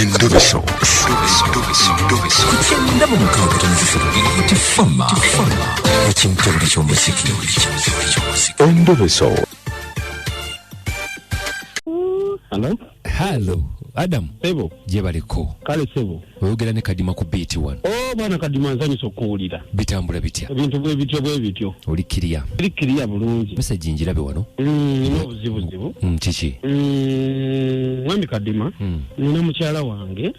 Endobeso. Kugenda mu mukaaga tifama ekintu buli ky'omuziki. Endobeso. Hello, Adam. Sebo. Je baliko. Kale sebo. Oyogera ne Kadima ku beat one. Bwana Kadima nzanyiza okuwulira. Bitambula bitya. Ebintu bwe bityo. Oli kiriya. Oli kiriya bulungi. Message njirabe wano. Obuzibu. Kiki. Mwami Kadima. Nina mukyala wange.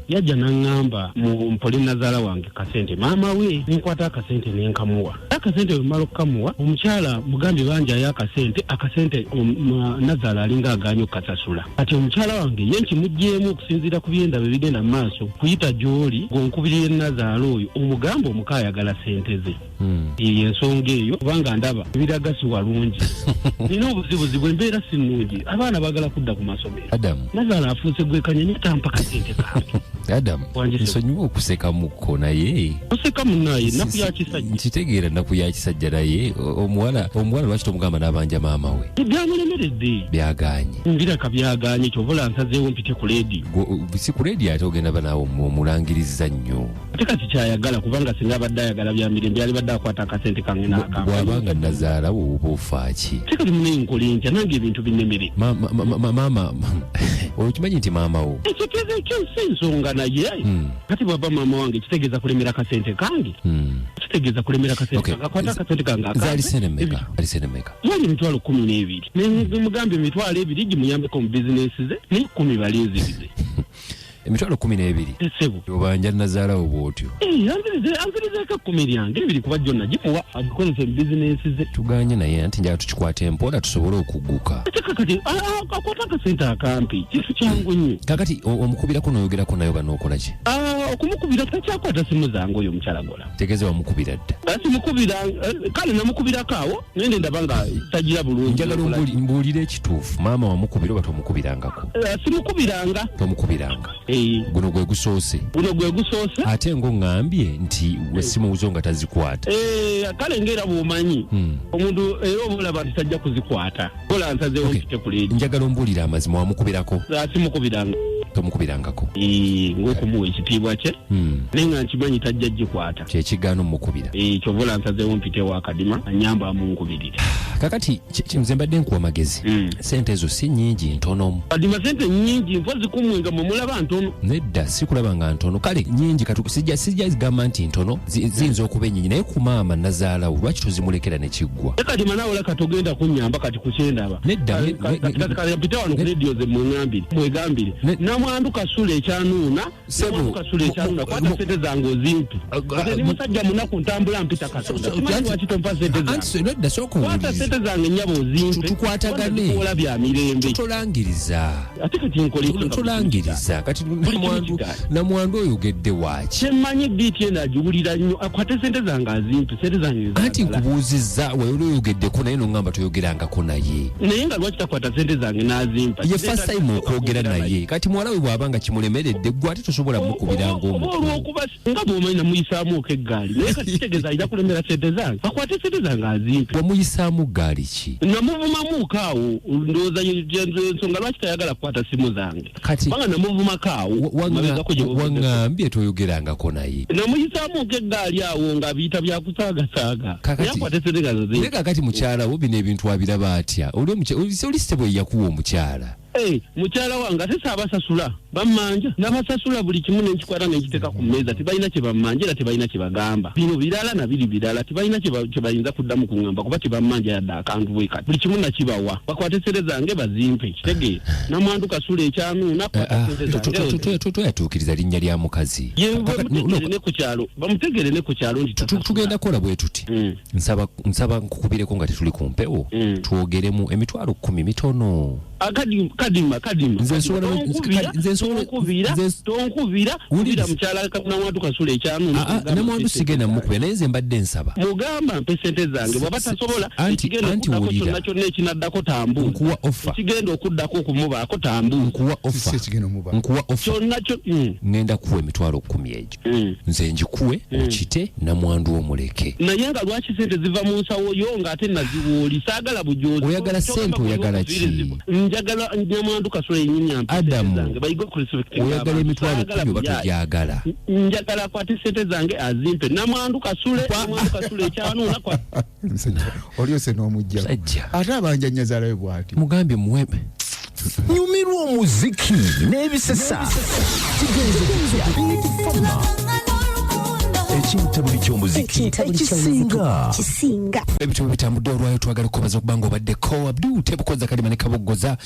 Yajja n'angamba mu mpoli nazaala wange kasente. Maama we ninkwata akasente nenkamuwa. Akasente bwemala okukamuwa omukyala mugambi banja akasente nazaala alinga aganya okukasasula. Ati omukyala wange ye nkimuggyemu okusinziira ku byenda bye bigenda mu maaso kuyita gy'oli ng'onkubirira nazaala oyo omugambo omukaayagala sente ze. Eyo ensonga eyo kubanga ndaba ebiraga si walungi. Nina obuzibuzibu embeera si nnungi. Abaana baagala kudda ku masomero. Adam. Nazaala afuuse gwekanye netampa kasente kange. Adam. Nsonyiwa okuseka mukko naye. Oseka munnaye nnaku ya kisajja. Nkitegeera nnaku ya kisajja naye omuwala lwaki tomugamba n'abanja maama we. Byamulemeredde. Byaganye. Mbiraka byaganye kyobola nsazeewo mpite ku leediyo. Si ku leediyo ate ogenda banaawo omulangiriza nnyo. Ate kati kyayagala kubanga singa abadde ayagala bya mirembe yali badde akwata akasente kange n'akamba. Bw'abanga nazaala wo oba ofa ki? Ate kati munaye nkole ntya nange ebintu binnemere. Maama okimanyi nti maama wo. Ekitegeeza ekyo si nsonga naye. Kati bw'aba maama wange kitegeeza kulemera kasente kange. Kitegeeza kulemera kasente kange. Akwata akasente kange akambe. Zaali sene meka. Zaali emitwalo 12. Nemugambye emitwalo 2 gimuyambeko mu bizinesi ze ne 10 balinzirize. Emitwalo 12. Sebo. Obanja nazaalawo bw'otyo. Anzirizeko 10 lyange ebiri kuba gyonna gimuwa agikozese mu bizinesi ze. Tuganye naye anti njala tukikwata empola tusobole okugguka. Kati akwata akasente akampi kintu kyangu nnyo. Kakati omukubirako n'oyogerako nayo banookola ki? Okumukubira takyakwata simu zange oyo omukyala gola. Tegeeza wamukubira dda. Simukubira kale namukubirako awo nende ndaba nga tagira bulungi. Njagala mbuulire ekituufu maama wamukubira oba tomukubirangako? Simukubiranga. Tomukubiranga. Guno gwe gusoose. Ate ng'oŋŋambye nti essimu zo nga tazikwata. Kale ng'era bw'omanyi omuntu era oba olaba nti tajja kuzikwata. Ola nsazeewo mpite ku leedi. Njagala ombuulira amazima wamukubirako? Simukubiranga. Tomukubirangako? Ng'okumuwa ekitiibwa kye naye nga nkimanyi tajja gikwata. Kyekigaana omukubira. Kyova ola nsazeewo mpitewo Akadima anyamba amunkubirire. Kakati nze mbadde nkuwa magezi. Sente ezo si nnyingi ntono. Kadima sente nnyingi mpozi kumwenga mwe mulaba ntono. Nedda sikulaba nga ntono. Kale nnyingi sijja zigamba nti ntono ziyinza okuba ennyingi naye ku maama nazaalawo lwaki tozimulekera ne kiggwa? Kadima naawe laka togenda kunnyamba kati ku kyendaba. Nedda. Mpite wano ku leediyo ze mwegambire. Namwandu kasula ekyanuuna. Namwandu kasula ekyanuuna kwata sente zange ozimpi. Ate ni musajja munaku ntambula mpita Katonda. Kimanyi lwaki tompa sente zange? Nedda sooka owulirize. Sente zange nnyabo ozimpe. Tukwatagane. Tukola bya mirembe. Tolangiriza. Ate kati nkole ekyo. Tolangiriza. Kati namwandu oyogedde waaki? Kyemmanyi biiti eno agiwulira nnyo akwate sente zange azimpe. Sente zange anti nkubuuzizza wali oyogeddeko naye n'oŋŋamba toyogerangako naye. Naye nga lwaki takwata sente zange n'azimpa? Ye first time okwogera naye. Kati muwala we bw'aba nga kimulemeredde ggwe ate tosobola mukubira ng'omuntu. Olw'okuba nga bw'omanyi namuyisaamu eggaali naye kati kitegeeza alina kulemera sente zange. Akwate sente zange azimpe. Wamuyisaamu gaali ki? Namuvumamuuko awo ndowooza ensonga lwaki tayagala kukwata simu zange. Kati kubanga namuvumako awo waŋŋambye toyogerangako naye. Namuyisaamuuko eggaali awo nga biyita byakusaagasaaga. Yakwate sente zange azimpe. Naye kakati mukyala wo bino ebintu abiraba atya? Oli ssebo yakuwa omukyala. Mukyala wange ate saabasasula bammanja n'abasasula buli kimu n'enkikwata n'ekiteeka ku mmeeza tebalina kye bammanja era tebalina kye bagamba. Bino birala na biri birala tebalina kye bayinza kuddamu kuŋŋamba kuba tebammanja yadde akantu bwe kati buli kimu nakibawa bakwate sente zange bazimpe kitegeeza namwandu kasula ekyanuuna kwata sente zange. Toyatuukiriza linnya lya mukazi. Bamutegere ne ku kyalo nti tugenda kola bwe tuti. Nsaba nkukubireko nga tetuli ku mpewo twogeremu emitwalo 10 mitono. Kadima tonkubira mukyala namwandu kasula ekyanuuna. Namwandu sigenda mukubira naye nze mbadde nsaba mugamba mpe sente zange bw'aba tasobola ekigenda kyonna kyonna ekinaddako tambu nkuwa offer ekigenda okuddako okumubaako tambu nkuwa offer kyonna kyo ngenda kuwa emitwalo 10 egyo nze njikuwe okite namwandu omuleke. Naye nga lwaki sente ziva mu nsawo yo ng'ate naziwooli saagala bujozi. Oyagala sente oyagala ki? Njagala namwandu kasula yennyini Adamu oyagala emitwalo 10 oba togyagala njagala kwati sente zange azimpe namwandu kasule ekyanuuna kwa oliose n'omujja ate abanja nnyazalayo bw'ati mugambye muwebe nyumirwa omuziki n'ebisesa ekintabuli ky'omuziki ekisinga ebitabo bitambudde olwayo twagala okubaza okubanga obaddeko Abdul tebukoza kalima ne kabogoza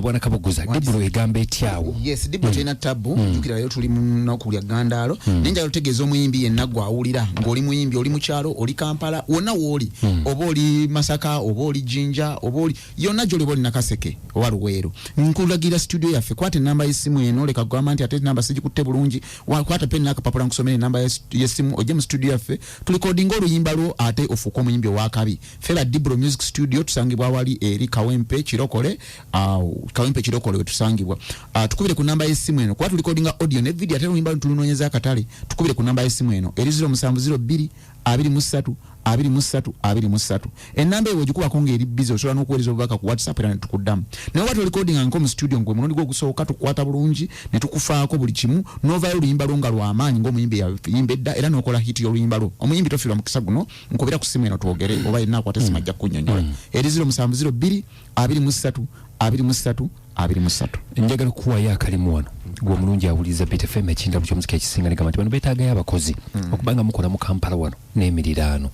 bwana kabogoza Dibro egamba etyawo yes Dibro tena tabu jukira lero tuli munakulya gandalo nenja lutegeeza omuyimbi yenna gwawulira ng'oli muyimbi oli mu kyalo oli Kampala wonna wooli oba oli Masaka oba oli Jinja oba oli yonna gy'oli boli Nakaseke oba Luweero nkulagira studio yaffe kwate namba y'essimu eno leka kugamba nti ate namba sigikutte bulungi kwata pen n'akapapula nkusomere namba y'essimu ojje mu studio yaffe tulikodinga oluyimba lwo ate ofuuka omuyimbi owakabi fera Dibro Music Studio tusangibwa awali eri Kawempe Kirokole we tusangibwa tukubire ku namba y'essimu eno kuba tulikodinga audio ne video ate oluyimba tulunonyeza akatale tukubire ku namba y'essimu eno eri 0702 23 enamba ewo gikubako ng'eri busy osobola n'okuweereza obubaka ku WhatsApp era ne tukuddamu naye oba tulikodinga nko mu studio ngwe murundi gw'ogusooka tukwata bulungi ne tukufaako buli kimu n'ovaayo oluyimba lwo nga lw'amaanyi ng'omuyimbi yayimba edda era n'okola hiti y'oluyimba lwo omuyimbi tofiirwa mu kisa guno nkubira ku simu eno twogere oba yenna akwata esimu ajja kunnyonnyola eri 0702 23 njagala okuwaayo akalimu wano gwe omulungi awuliriza Beat FM ekindalu ky'omuziki ekisinga negamba nti bano beetaagayo abakozi okubanga mukola mu Kampala wano n'emiriraano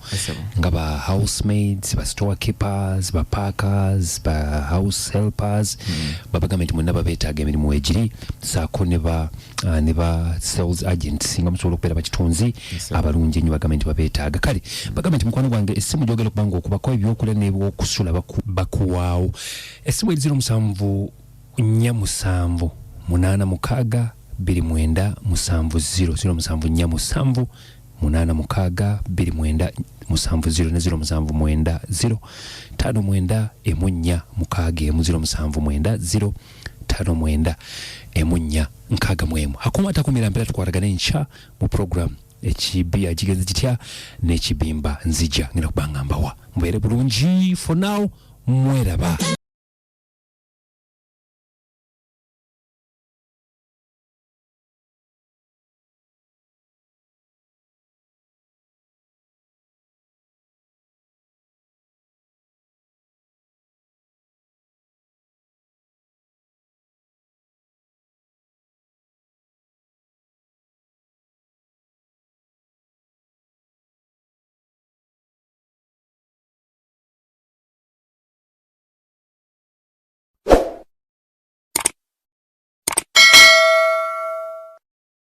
nga ba housemaids ba store keepers ba packers ba house helpers babagamba nti mwenna babeetaaga emirimu egiri saako ne ba sales agents nga musobola okubeera bakitunzi abalungi ennyo bagamba nti babeetaaga kale bagamba nti mukwano gwange essimu gyogera okubanga okubako ebyokulya n'ebyokusula bakuwaawo essimu eri 07 Nyamusanvu 86 29 70 07 8 29 70 ne 07 59 emunya mukage mu 07 59 emunya nkaga mwemu hakuma atakumira mpera tukwaragana encha mu program ekibi ajigenze kitya n'ekibimba nzija ngina kubangamba wa mbere bulungi for now mweraba